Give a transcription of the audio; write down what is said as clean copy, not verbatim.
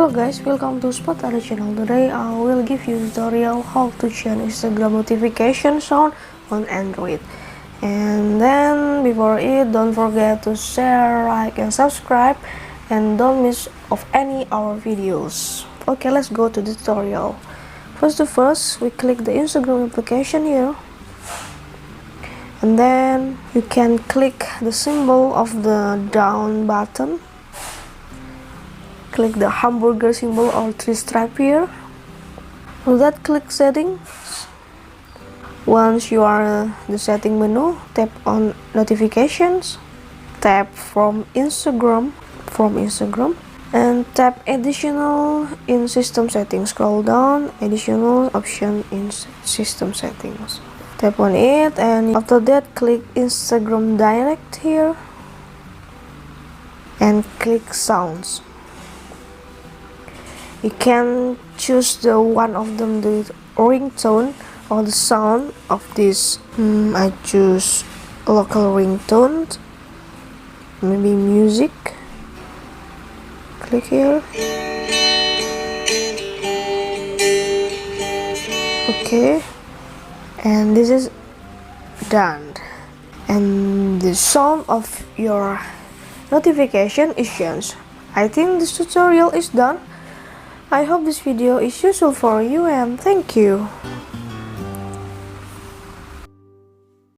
Hello guys, welcome to Spot Ada channel. Today I will give you a tutorial how to change Instagram notification sound on Android. And then before it, don't forget to share, like, and subscribe, and don't miss of any our videos. Okay, let's go to the tutorial. First, we click the Instagram application here, and then you can click the symbol of the down button. Click the hamburger symbol or three stripe here. After that, click settings. Once you are the setting menu, tap on notifications, tap from Instagram, and tap additional in system settings. Scroll down, additional option in system settings. Tap on it, and after that, click Instagram Direct here, and click sounds. You can choose the one of them, the ringtone or the sound of this. I choose local ringtone, maybe music. Click here. Okay, and this is done. And the sound of your notification is changed. I think this tutorial is done. I hope this video is useful for you, and thank you.